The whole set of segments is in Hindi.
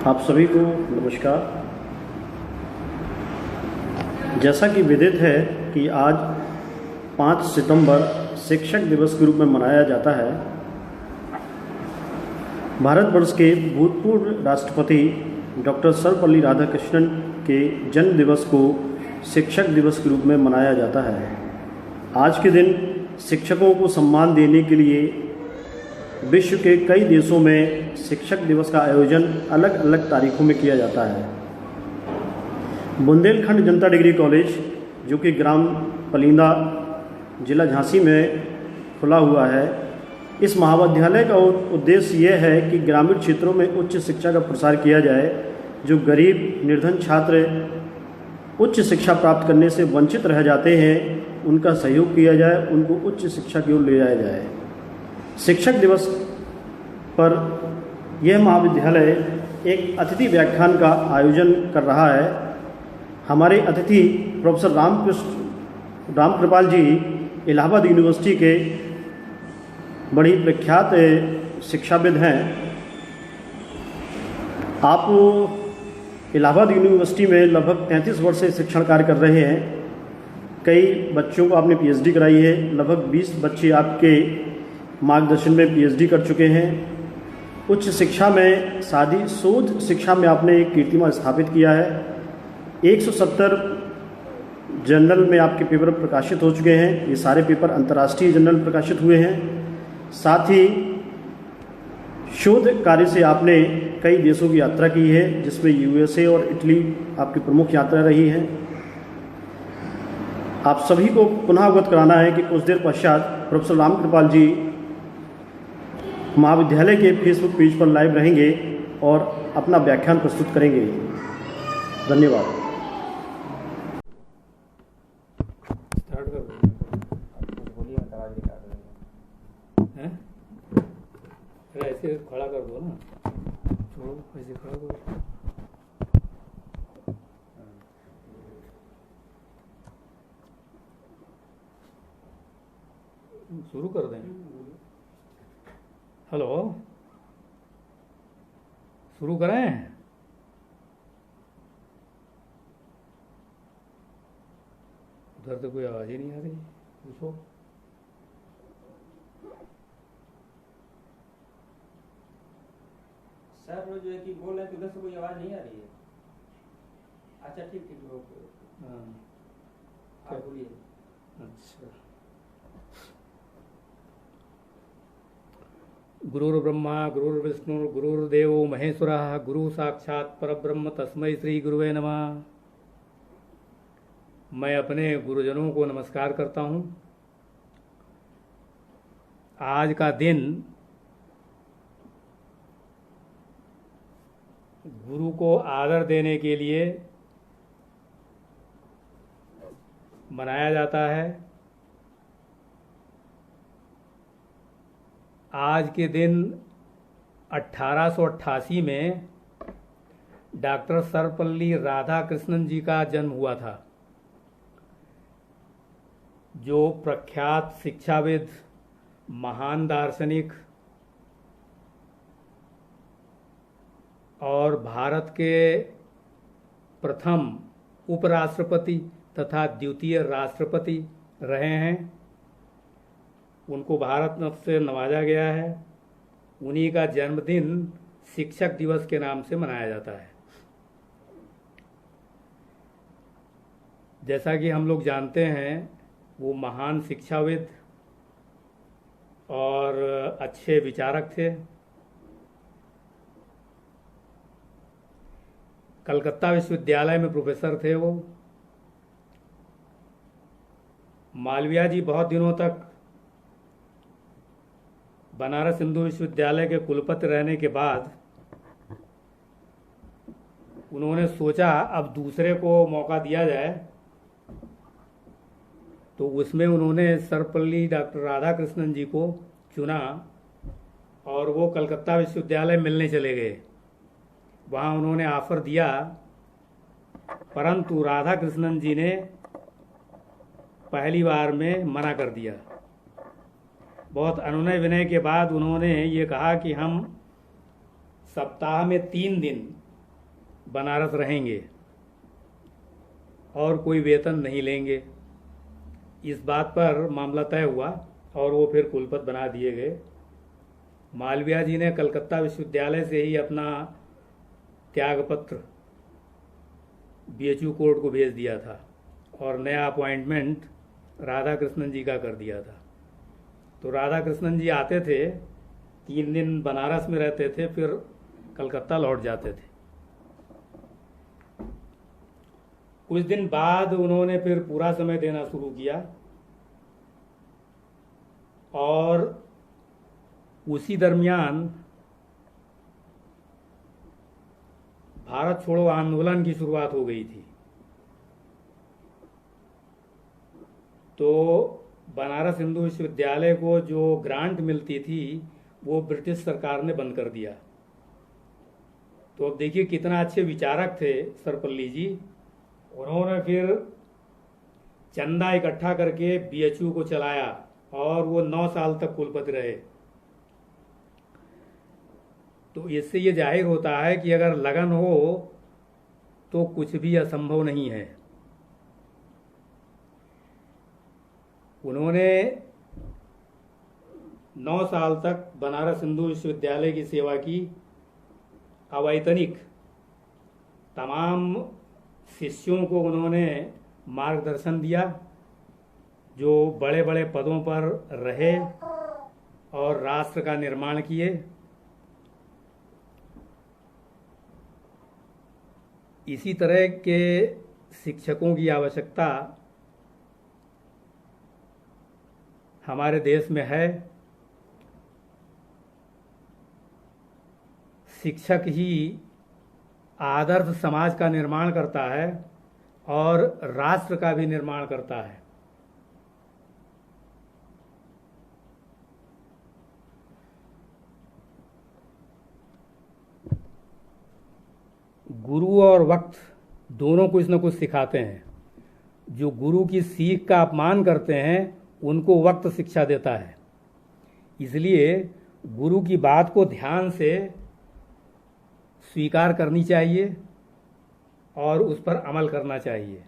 आप सभी को नमस्कार। जैसा कि विदित है कि आज 5 सितंबर शिक्षक दिवस के रूप में मनाया जाता है। भारतवर्ष के भूतपूर्व राष्ट्रपति डॉक्टर सर्वपल्ली राधाकृष्णन के जन्म दिवस को शिक्षक दिवस के रूप में मनाया जाता है। आज के दिन शिक्षकों को सम्मान देने के लिए विश्व के कई देशों में शिक्षक दिवस का आयोजन अलग अलग तारीखों में किया जाता है। बुंदेलखंड जनता डिग्री कॉलेज, जो कि ग्राम पलींदा, जिला झांसी में खुला हुआ है, इस महाविद्यालय का उद्देश्य यह है कि ग्रामीण क्षेत्रों में उच्च शिक्षा का प्रसार किया जाए। जो गरीब निर्धन छात्र उच्च शिक्षा प्राप्त करने से वंचित रह जाते हैं, उनका सहयोग किया जाए, उनको उच्च शिक्षा की ओर ले जाया जाए। शिक्षक दिवस पर यह महाविद्यालय एक अतिथि व्याख्यान का आयोजन कर रहा है। हमारे अतिथि प्रोफेसर रामकृपाल जी इलाहाबाद यूनिवर्सिटी के बड़ी प्रख्यात शिक्षाविद हैं। आप इलाहाबाद यूनिवर्सिटी में लगभग 33 वर्ष से शिक्षण कार्य कर रहे हैं। कई बच्चों को आपने पीएचडी कराई है। लगभग 20 बच्चे आपके मार्गदर्शन में पीएचडी कर चुके हैं। उच्च शिक्षा में सादी शोध शिक्षा में आपने एक कीर्तिमान स्थापित किया है। 170 जर्नल में आपके पेपर प्रकाशित हो चुके हैं। ये सारे पेपर अंतर्राष्ट्रीय जर्नल प्रकाशित हुए हैं। साथ ही शोध कार्य से आपने कई देशों की यात्रा की है, जिसमें यूएसए और इटली आपकी प्रमुख यात्रा रही है। आप सभी को पुनः अवगत कराना है कि कुछ देर पश्चात प्रोफेसर रामकृपाल जी महाविद्यालय के फेसबुक पेज पर लाइव रहेंगे और अपना व्याख्यान प्रस्तुत करेंगे। धन्यवाद। स्टार्ट कर दो। बोलिए, मैं आवाज निकाल दूंगा। हैं? अरे ऐसे खड़ा कर दो ना, छोड़ो, ऐसे खड़ा करो। शुरू कर दें। हेलो, शुरू करें? उधर तो कोई आवाज ही नहीं आ रही। पूछो। सर वो जो है कि बोल रहे हैं कि उधर से कोई आवाज नहीं आ रही है। अच्छा ठीक ठीक, ओके। हाँ, आप बोलिए। अच्छा। गुरुर्ब्रह्मा गुरुर्विष्णु गुरुर्देवो महेश्वरः गुरु साक्षात परब्रह्म तस्मै श्री गुरुवे नमः। मैं अपने गुरुजनों को नमस्कार करता हूँ। आज का दिन गुरु को आदर देने के लिए मनाया जाता है। आज के दिन 1888 में डॉक्टर सर्वपल्ली राधाकृष्णन जी का जन्म हुआ था, जो प्रख्यात शिक्षाविद, महान दार्शनिक और भारत के प्रथम उपराष्ट्रपति तथा द्वितीय राष्ट्रपति रहे हैं। उनको भारत रत्न से नवाजा गया है। उन्हीं का जन्मदिन शिक्षक दिवस के नाम से मनाया जाता है। जैसा कि हम लोग जानते हैं, वो महान शिक्षाविद और अच्छे विचारक थे। कलकत्ता विश्वविद्यालय में प्रोफेसर थे वो। मालवीय जी बहुत दिनों तक बनारस हिंदू विश्वविद्यालय के कुलपति रहने के बाद उन्होंने सोचा अब दूसरे को मौका दिया जाए, तो उसमें उन्होंने सर्वपल्ली डॉक्टर राधाकृष्णन जी को चुना और वो कलकत्ता विश्वविद्यालय मिलने चले गए। वहाँ उन्होंने ऑफर दिया, परंतु राधाकृष्णन जी ने पहली बार में मना कर दिया। बहुत अनुनय विनय के बाद उन्होंने ये कहा कि हम सप्ताह में 3 दिन बनारस रहेंगे और कोई वेतन नहीं लेंगे। इस बात पर मामला तय हुआ और वो फिर कुलपति बना दिए गए। मालवीय जी ने कलकत्ता विश्वविद्यालय से ही अपना त्यागपत्र बीएचयू कोर्ट को भेज दिया था और नया अपॉइंटमेंट राधाकृष्णन जी का कर दिया था। तो राधाकृष्णन जी आते थे, 3 दिन बनारस में रहते थे, फिर कलकत्ता लौट जाते थे। कुछ दिन बाद उन्होंने फिर पूरा समय देना शुरू किया और उसी दरमियान भारत छोड़ो आंदोलन की शुरुआत हो गई थी। तो बनारस हिंदू विश्वविद्यालय को जो ग्रांट मिलती थी वो ब्रिटिश सरकार ने बंद कर दिया। तो अब देखिए कितना अच्छे विचारक थे सर्वपल्ली जी। उन्होंने फिर चंदा इकट्ठा करके बीएचयू को चलाया और वो 9 साल तक कुलपति रहे। तो इससे ये जाहिर होता है कि अगर लगन हो तो कुछ भी असंभव नहीं है। उन्होंने 9 साल तक बनारस हिंदू विश्वविद्यालय की सेवा की। अवैतनिक तमाम शिष्यों को उन्होंने मार्गदर्शन दिया जो बड़े बड़े पदों पर रहे और राष्ट्र का निर्माण किए। इसी तरह के शिक्षकों की आवश्यकता हमारे देश में है। शिक्षक ही आदर्श समाज का निर्माण करता है और राष्ट्र का भी निर्माण करता है। गुरु और वक्त दोनों कुछ न कुछ सिखाते हैं। जो गुरु की सीख का अपमान करते हैं उनको वक्त शिक्षा देता है। इसलिए गुरु की बात को ध्यान से स्वीकार करनी चाहिए और उस पर अमल करना चाहिए।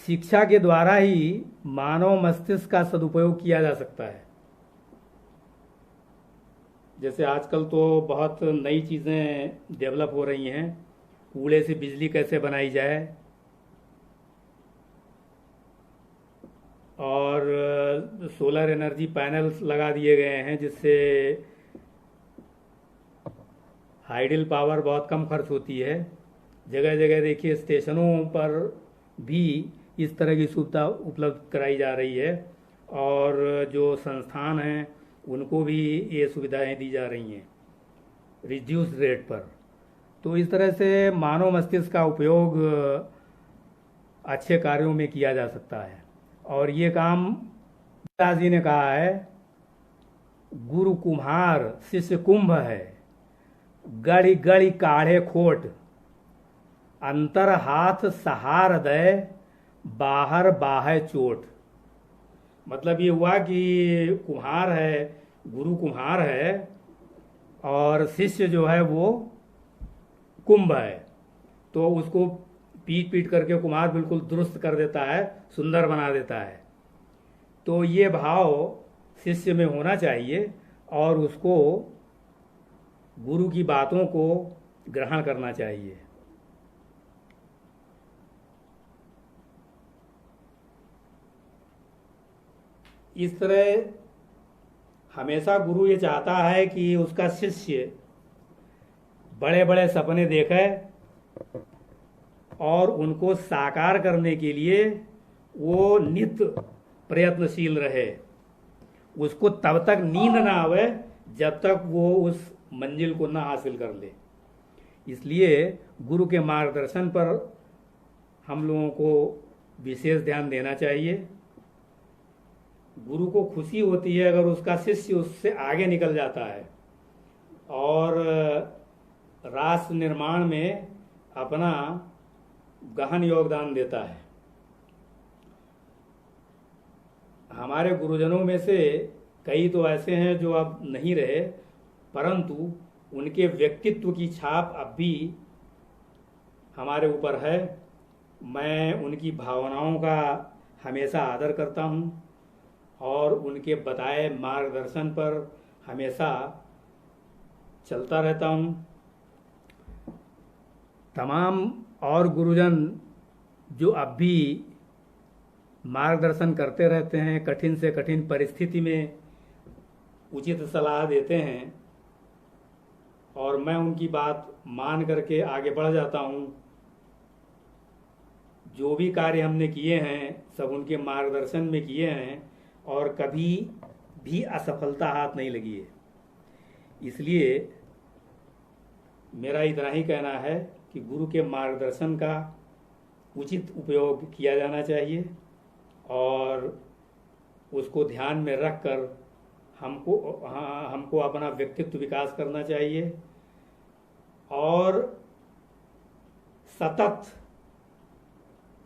शिक्षा के द्वारा ही मानव मस्तिष्क का सदुपयोग किया जा सकता है। जैसे आजकल तो बहुत नई चीज़ें डेवलप हो रही हैं। कूड़े से बिजली कैसे बनाई जाए और सोलर एनर्जी पैनल्स लगा दिए गए हैं जिससे हाइडल पावर बहुत कम खर्च होती है। जगह जगह देखिए स्टेशनों पर भी इस तरह की सुविधा उपलब्ध कराई जा रही है और जो संस्थान हैं उनको भी ये सुविधाएं दी जा रही हैं रिड्यूस रेट पर। तो इस तरह से मानव मस्तिष्क का उपयोग अच्छे कार्यों में किया जा सकता है और ये काम दास जी ने कहा है, गुरु कुम्हार शिष्य कुंभ है, गढ़ी गढ़ी काढ़े खोट, अंतर हाथ सहार दय, बाहर बाहे चोट। मतलब ये हुआ कि कुम्हार है, गुरु कुम्हार है और शिष्य जो है वो कुंभ है। तो उसको पीट पीट करके कुम्हार बिल्कुल दुरुस्त कर देता है, सुंदर बना देता है। तो ये भाव शिष्य में होना चाहिए और उसको गुरु की बातों को ग्रहण करना चाहिए। इस तरह हमेशा गुरु ये चाहता है कि उसका शिष्य बड़े बड़े सपने देखे और उनको साकार करने के लिए वो नित्य प्रयत्नशील रहे। उसको तब तक नींद ना आवे जब तक वो उस मंजिल को ना हासिल कर ले। इसलिए गुरु के मार्गदर्शन पर हम लोगों को विशेष ध्यान देना चाहिए। गुरु को खुशी होती है अगर उसका शिष्य उससे आगे निकल जाता है और राष्ट्र निर्माण में अपना गहन योगदान देता है। हमारे गुरुजनों में से कई तो ऐसे हैं जो अब नहीं रहे, परंतु उनके व्यक्तित्व की छाप अब भी हमारे ऊपर है। मैं उनकी भावनाओं का हमेशा आदर करता हूँ और उनके बताए मार्गदर्शन पर हमेशा चलता रहता हूँ। तमाम और गुरुजन जो अब भी मार्गदर्शन करते रहते हैं, कठिन से कठिन परिस्थिति में उचित सलाह देते हैं और मैं उनकी बात मान करके आगे बढ़ जाता हूँ। जो भी कार्य हमने किए हैं सब उनके मार्गदर्शन में किए हैं और कभी भी असफलता हाथ नहीं लगी है। इसलिए मेरा इतना ही कहना है कि गुरु के मार्गदर्शन का उचित उपयोग किया जाना चाहिए और उसको ध्यान में रखकर हमको अपना व्यक्तित्व विकास करना चाहिए और सतत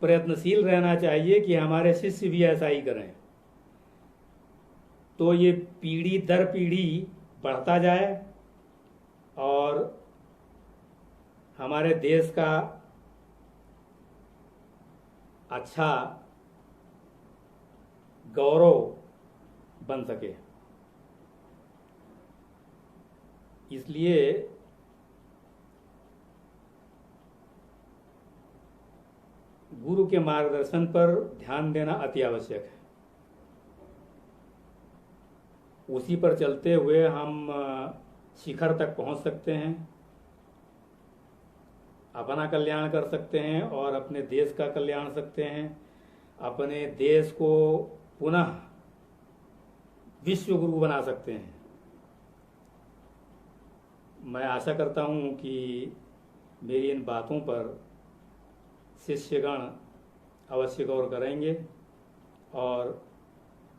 प्रयत्नशील रहना चाहिए कि हमारे शिष्य भी ऐसा ही करें, तो ये पीढ़ी दर पीढ़ी बढ़ता जाए और हमारे देश का अच्छा गौरव बन सके। इसलिए गुरु के मार्गदर्शन पर ध्यान देना अति आवश्यक है। उसी पर चलते हुए हम शिखर तक पहुंच सकते हैं, अपना कल्याण कर सकते हैं और अपने देश का कल्याण सकते हैं, अपने देश को पुनः विश्व गुरु बना सकते हैं। मैं आशा करता हूं कि मेरी इन बातों पर शिष्यगण अवश्य गौर करेंगे और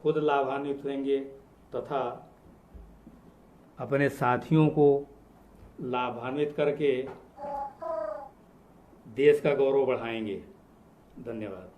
खुद लाभान्वित होंगे तथा अपने साथियों को लाभान्वित करके देश का गौरव बढ़ाएंगे। धन्यवाद।